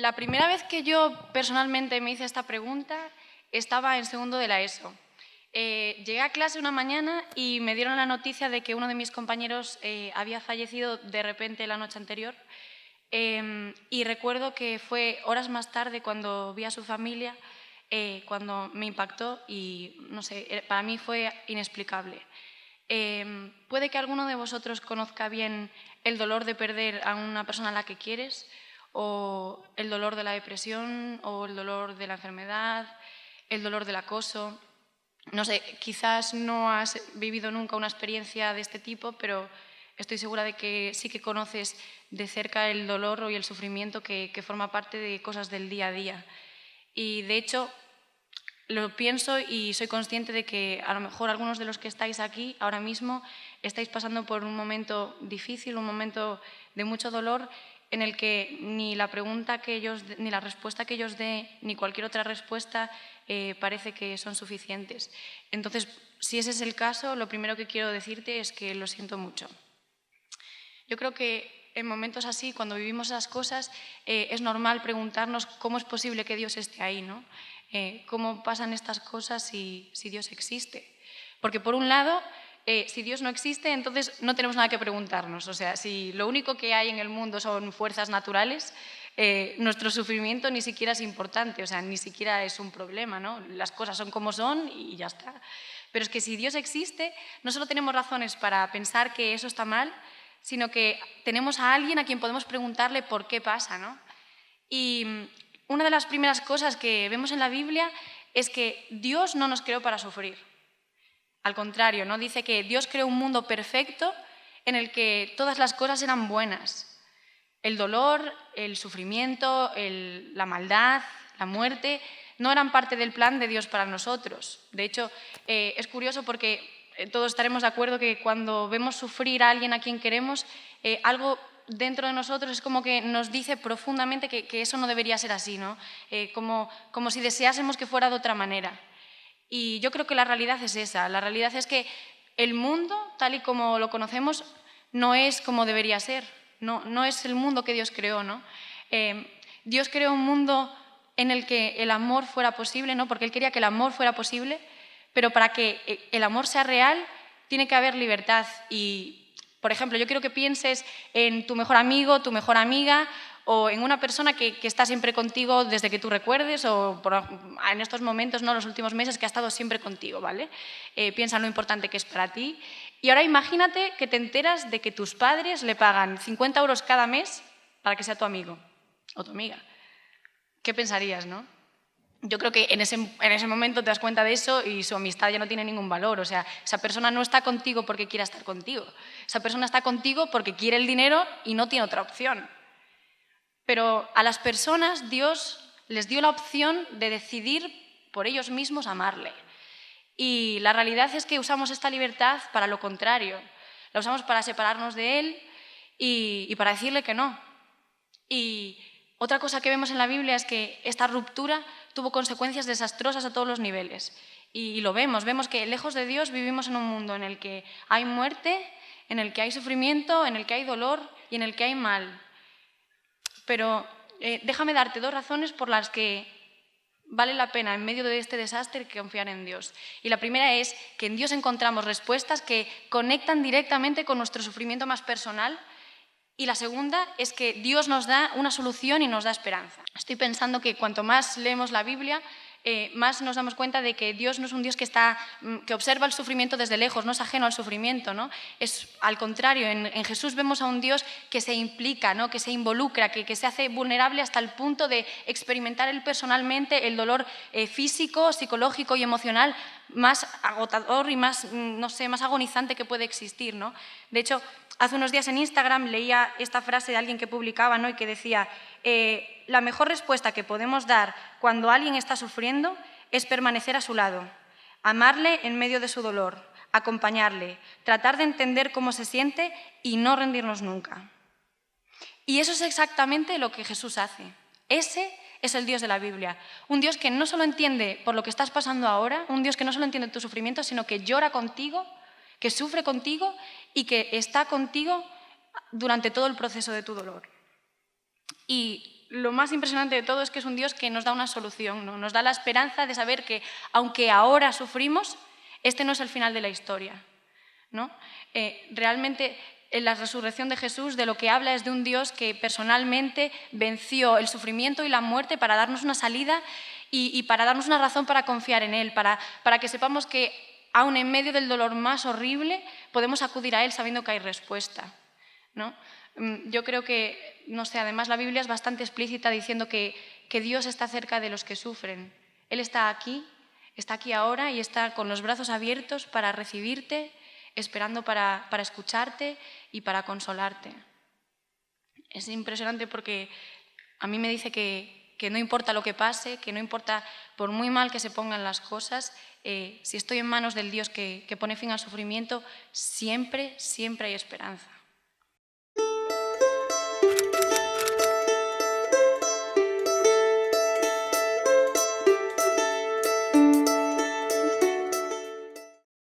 La primera vez que yo personalmente me hice esta pregunta estaba en segundo de la ESO. Llegué a clase una mañana y me dieron la noticia de que uno de mis compañeros había fallecido de repente la noche anterior. Y recuerdo que fue horas más tarde cuando vi a su familia, cuando me impactó y, no sé, para mí fue inexplicable. Puede que alguno de vosotros conozca bien el dolor de perder a una persona a la que quieres, o el dolor de la depresión, o el dolor de la enfermedad, el dolor del acoso. No sé, quizás no has vivido nunca una experiencia de este tipo, pero estoy segura de que sí que conoces de cerca el dolor y el sufrimiento que forma parte de cosas del día a día. Y de hecho, lo pienso y soy consciente de que a lo mejor algunos de los que estáis aquí ahora mismo estáis pasando por un momento difícil, un momento de mucho dolor, en el que ni la pregunta que ellos, ni la respuesta que ellos den, ni cualquier otra respuesta parece que son suficientes. Entonces, si ese es el caso, lo primero que quiero decirte es que lo siento mucho. Yo creo que en momentos así, cuando vivimos esas cosas, es normal preguntarnos cómo es posible que Dios esté ahí, ¿no? ¿Cómo pasan estas cosas si Dios existe? Porque por un lado, si Dios no existe, entonces no tenemos nada que preguntarnos. O sea, si lo único que hay en el mundo son fuerzas naturales, nuestro sufrimiento ni siquiera es importante, o sea, ni siquiera es un problema, ¿no? Las cosas son como son y ya está. Pero es que si Dios existe, no solo tenemos razones para pensar que eso está mal, sino que tenemos a alguien a quien podemos preguntarle por qué pasa, ¿no? Y una de las primeras cosas que vemos en la Biblia es que Dios no nos creó para sufrir. Al contrario, ¿no? Dice que Dios creó un mundo perfecto en el que todas las cosas eran buenas. El dolor, el sufrimiento, la maldad, la muerte, no eran parte del plan de Dios para nosotros. De hecho, es curioso porque todos estaremos de acuerdo que cuando vemos sufrir a alguien a quien queremos, algo dentro de nosotros es como que nos dice profundamente que eso no debería ser así, ¿no? Como si deseásemos que fuera de otra manera. Y yo creo que la realidad es esa. La realidad es que el mundo, tal y como lo conocemos, no es como debería ser. No es el mundo que Dios creó, ¿no? Dios creó un mundo en el que el amor fuera posible, ¿no? Porque Él quería que el amor fuera posible, pero para que el amor sea real tiene que haber libertad. Y, por ejemplo, yo quiero que pienses en tu mejor amigo, tu mejor amiga, o en una persona que está siempre contigo desde que tú recuerdes, o en estos momentos, ¿no? Los últimos meses, que ha estado siempre contigo, ¿vale? Piensa en lo importante que es para ti. Y ahora imagínate que te enteras de que tus padres le pagan 50 euros cada mes para que sea tu amigo o tu amiga. ¿Qué pensarías, no? Yo creo que en ese momento te das cuenta de eso y su amistad ya no tiene ningún valor. O sea, esa persona no está contigo porque quiera estar contigo. Esa persona está contigo porque quiere el dinero y no tiene otra opción. Pero a las personas Dios les dio la opción de decidir por ellos mismos amarle. Y la realidad es que usamos esta libertad para lo contrario. La usamos para separarnos de Él y para decirle que no. Y otra cosa que vemos en la Biblia es que esta ruptura tuvo consecuencias desastrosas a todos los niveles. Y lo vemos que lejos de Dios vivimos en un mundo en el que hay muerte, en el que hay sufrimiento, en el que hay dolor y en el que hay mal. Pero déjame darte 2 razones por las que vale la pena en medio de este desastre confiar en Dios. Y la primera es que en Dios encontramos respuestas que conectan directamente con nuestro sufrimiento más personal. Y la segunda es que Dios nos da una solución y nos da esperanza. Estoy pensando que cuanto más leemos la Biblia, más nos damos cuenta de que Dios no es un Dios que observa el sufrimiento desde lejos, no es ajeno al sufrimiento, ¿no? Es al contrario, en Jesús vemos a un Dios que se implica, ¿no? Que se involucra, que se hace vulnerable hasta el punto de experimentar él personalmente el dolor físico, psicológico y emocional más agotador y más, no sé, más agonizante que puede existir, ¿no? De hecho, hace unos días en Instagram leía esta frase de alguien que publicaba, ¿no? Y que decía: la mejor respuesta que podemos dar cuando alguien está sufriendo es permanecer a su lado, amarle en medio de su dolor, acompañarle, tratar de entender cómo se siente y no rendirnos nunca. Y eso es exactamente lo que Jesús hace. Ese es el Dios de la Biblia. Un Dios que no solo entiende por lo que estás pasando ahora, un Dios que no solo entiende tu sufrimiento, sino que llora contigo, que sufre contigo y que está contigo durante todo el proceso de tu dolor. Y lo más impresionante de todo es que es un Dios que nos da una solución, ¿no? Nos da la esperanza de saber que, aunque ahora sufrimos, este no es el final de la historia, ¿no? Realmente, en la resurrección de Jesús de lo que habla es de un Dios que personalmente venció el sufrimiento y la muerte para darnos una salida y para darnos una razón para confiar en Él, para que sepamos que, aun en medio del dolor más horrible, podemos acudir a Él sabiendo que hay respuesta, ¿no? Yo creo que, no sé, además la Biblia es bastante explícita diciendo que Dios está cerca de los que sufren. Él está aquí ahora y está con los brazos abiertos para recibirte, esperando para escucharte y para consolarte. Es impresionante porque a mí me dice que no importa lo que pase, que no importa por muy mal que se pongan las cosas, si estoy en manos del Dios que pone fin al sufrimiento, siempre, siempre hay esperanza.